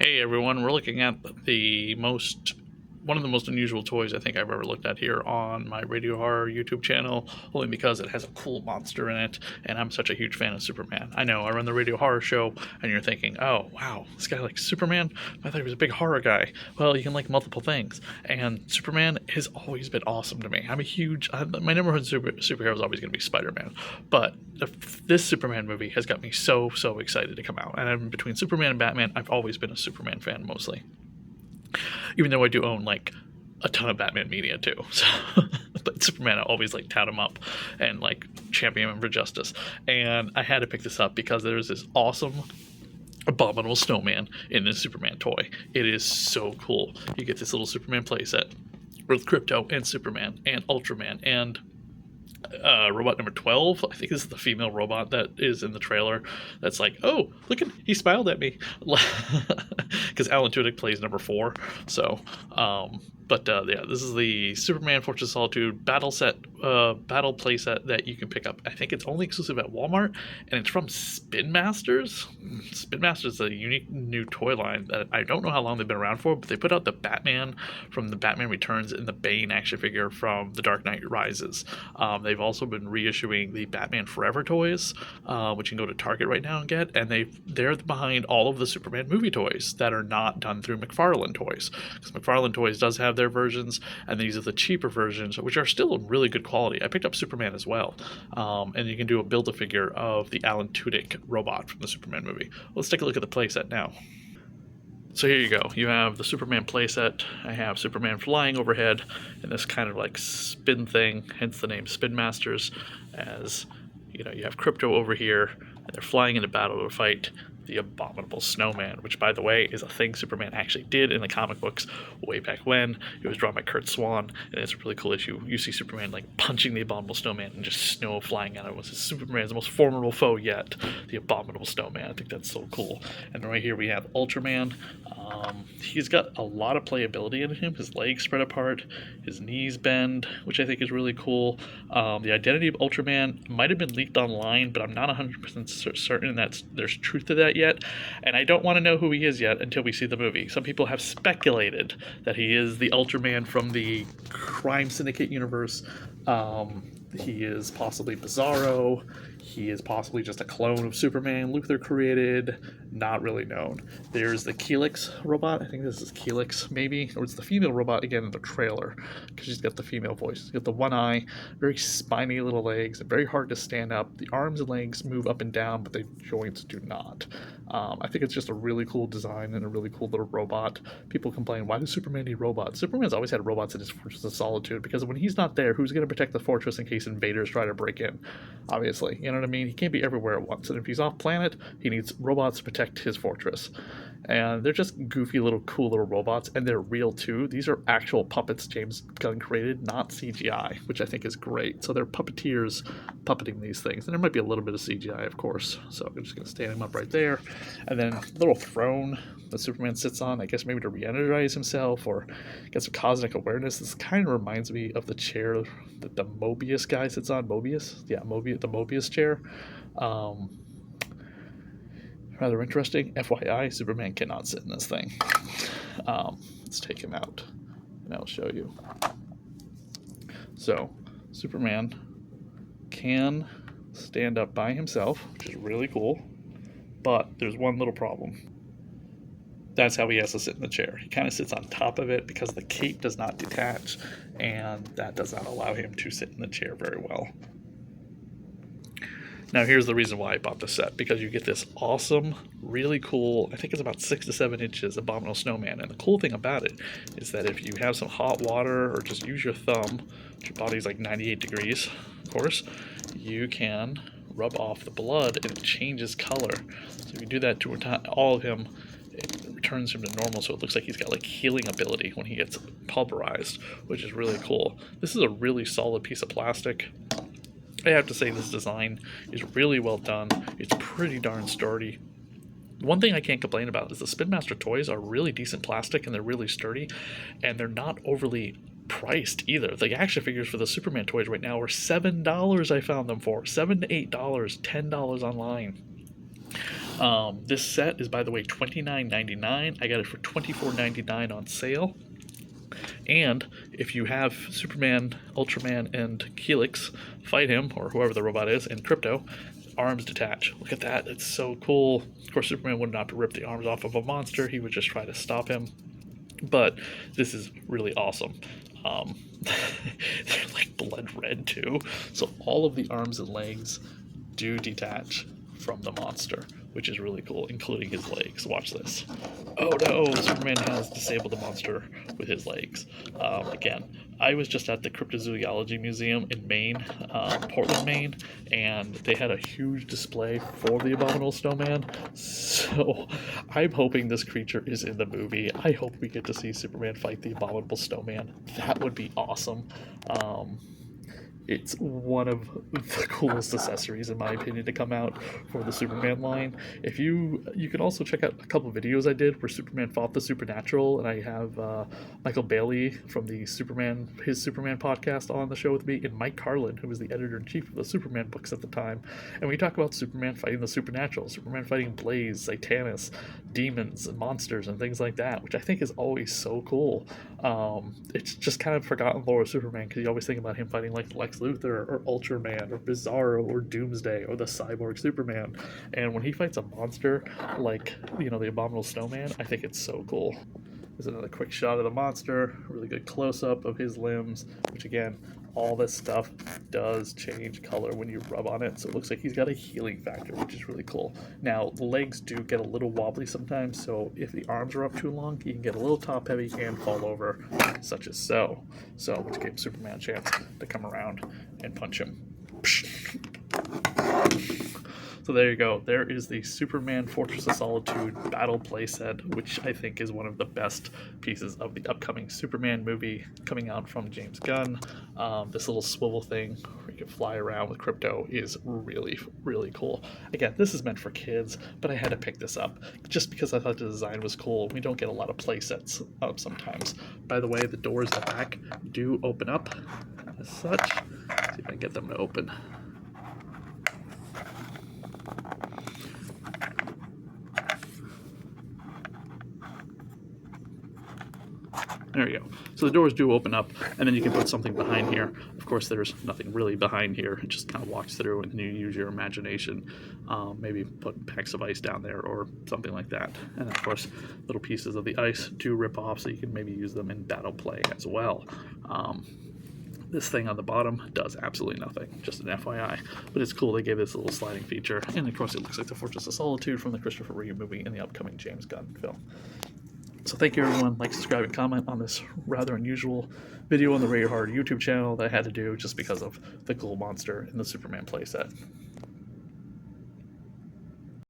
Hey everyone, we're looking at one of the most unusual toys I think I've ever looked at here on my Radio Horror YouTube channel, only because it has a cool monster in it, and I'm such a huge fan of Superman. I know, I run the Radio Horror Show, and you're thinking, oh wow, this guy likes Superman? I thought he was a big horror guy. Well, you can like multiple things, and Superman has always been awesome to me. My number one superhero is always going to be Spider-Man, but this Superman movie has got me so excited to come out, and between Superman and Batman, I've always been a Superman fan mostly. Even though I do own like a ton of Batman media too, so but Superman I always like tout him up and like champion him for justice. And I had to pick this up because there's this awesome Abominable Snowman in this Superman toy. It is so cool. You get this little Superman playset with Crypto and Superman and Ultraman and robot number 12. I think this is the female robot that is in the trailer. That's like, oh, look at, he smiled at me, because Alan Tudyk plays number 4. So, yeah, this is the Superman Fortress of Solitude battle play set that you can pick up. I think it's only exclusive at Walmart, and it's from Spin Masters. Spin Masters is a unique new toy line that I don't know how long they've been around for, but they put out the Batman from the Batman Returns and the Bane action figure from The Dark Knight Rises. They've also been reissuing the Batman Forever toys, which you can go to Target right now and get, and they're behind all of the Superman movie toys that are not done through McFarlane Toys, because McFarlane Toys does have their versions, and these are the cheaper versions, which are still in really good quality. I picked up Superman as well, and you can do a Build-A-Figure of the Alan Tudyk robot from the Superman movie. Let's take a look at the playset now. So here you go. You have the Superman playset. I have Superman flying overhead in this kind of like spin thing, hence the name Spin Masters. As you know, you have Crypto over here, and they're flying into battle to fight the Abominable Snowman, which, by the way, is a thing Superman actually did in the comic books way back when. It was drawn by Curt Swan, and it's a really cool issue. You see Superman like punching the Abominable Snowman and just snow flying at him. It was Superman's most formidable foe yet, the Abominable Snowman. I think that's so cool. And right here we have Ultraman. He's got a lot of playability in him. His legs spread apart, his knees bend, which I think is really cool. The identity of Ultraman might have been leaked online, but I'm not 100% certain that there's truth to that yet, and I don't want to know who he is yet until we see the movie. Some people have speculated that he is the Ultraman from the Crime Syndicate universe. He is possibly Bizarro. He is possibly just a clone of Superman Luthor created. Not really known. There's the Helix robot. I think this is Helix, maybe. Or it's the female robot again in the trailer, because she's got the female voice. She's got the one eye, very spiny little legs, and very hard to stand up. The arms and legs move up and down, but the joints do not. I think it's just a really cool design and a really cool little robot. People complain, why does Superman need robots? Superman's always had robots in his Fortress of Solitude, because when he's not there, who's going to protect the fortress in case invaders try to break in? Obviously, you know what I mean? He can't be everywhere at once, and if he's off planet, he needs robots to protect his fortress. And they're just goofy little cool little robots, and they're real too. These are actual puppets James Gunn created, not CGI, which I think is great. So they're puppeteers puppeting these things, and there might be a little bit of CGI, of course. So I'm just going to stand him up right there, and then a little throne that Superman sits on, I guess maybe to re-energize himself or get some cosmic awareness. This kind of reminds me of the chair that the Mobius guy sits on. Mobius? Yeah, the Mobius chair. Rather interesting. FYI, Superman cannot sit in this thing. Let's take him out, and I'll show you. So, Superman can stand up by himself, which is really cool, but there's one little problem. That's how he has to sit in the chair. He kind of sits on top of it because the cape does not detach, and that does not allow him to sit in the chair very well. Now here's the reason why I bought this set, because you get this awesome, really cool, I think it's about 6 to 7 inches Abominable Snowman, and the cool thing about it is that if you have some hot water or just use your thumb, your body's like 98 degrees, of course, you can rub off the blood and it changes color. So if you do that to all of him, it returns him to normal, so it looks like he's got like healing ability when he gets pulverized, which is really cool. This is a really solid piece of plastic. I have to say this design is really well done. It's pretty darn sturdy. One thing I can't complain about is the Spin Master toys are really decent plastic, and they're really sturdy, and they're not overly priced either. The action figures for the Superman toys right now are $7 I found them for. $7 to $8, $10 online. This set is, by the way, $29.99. I got it for $24.99 on sale. And if you have Superman, Ultraman, and Helix fight him, or whoever the robot is, in Crypto, arms detach. Look at that. It's so cool. Of course, Superman wouldn't have to rip the arms off of a monster. He would just try to stop him. But this is really awesome. They're like blood red too. So all of the arms and legs do detach from the monster, which is really cool, including his legs. Watch this. Oh no, Superman has disabled the monster with his legs. Again, I was just at the Cryptozoology Museum in Maine, Portland, Maine, and they had a huge display for the Abominable Snowman. So I'm hoping this creature is in the movie. I hope we get to see Superman fight the Abominable Snowman. That would be awesome. It's one of the coolest accessories, in my opinion, to come out for the Superman line. If you can also check out a couple videos I did where Superman fought the Supernatural, and I have Michael Bailey from the his Superman podcast on the show with me, and Mike Carlin, who was the editor-in-chief of the Superman books at the time. And we talk about Superman fighting the Supernatural, Superman fighting Blaze, Satanus, demons, and monsters, and things like that, which I think is always so cool. It's just kind of forgotten lore of Superman, because you always think about him fighting like Lex Luthor or Ultraman or Bizarro or Doomsday or the Cyborg Superman, and when he fights a monster like, the Abominable Snowman, I think it's so cool. There's another quick shot of the monster, really good close-up of his limbs, which again, all this stuff does change color when you rub on it, so it looks like he's got a healing factor, which is really cool. Now, the legs do get a little wobbly sometimes, so if the arms are up too long, you can get a little top-heavy and fall over, such as so. So, which gave Superman a chance to come around and punch him. So there you go. There is the Superman Fortress of Solitude Battle playset, which I think is one of the best pieces of the upcoming Superman movie coming out from James Gunn. This little swivel thing where you can fly around with Crypto is really, really cool. Again, this is meant for kids, but I had to pick this up just because I thought the design was cool. We don't get a lot of playsets sometimes. By the way, the doors in the back do open up as such. Let's see if I can get them to open. There you go. So the doors do open up, and then you can put something behind here. Of course, there's nothing really behind here. It just kind of walks through, and you use your imagination. Maybe put packs of ice down there or something like that. And of course, little pieces of the ice do rip off, so you can maybe use them in battle play as well. This thing on the bottom does absolutely nothing, just an FYI. But it's cool they gave this little sliding feature. And of course, it looks like the Fortress of Solitude from the Christopher Reeve movie in the upcoming James Gunn film. So thank you, everyone. Like, subscribe, and comment on this rather unusual video on the Radio Hard YouTube channel that I had to do just because of the cool monster in the Superman playset.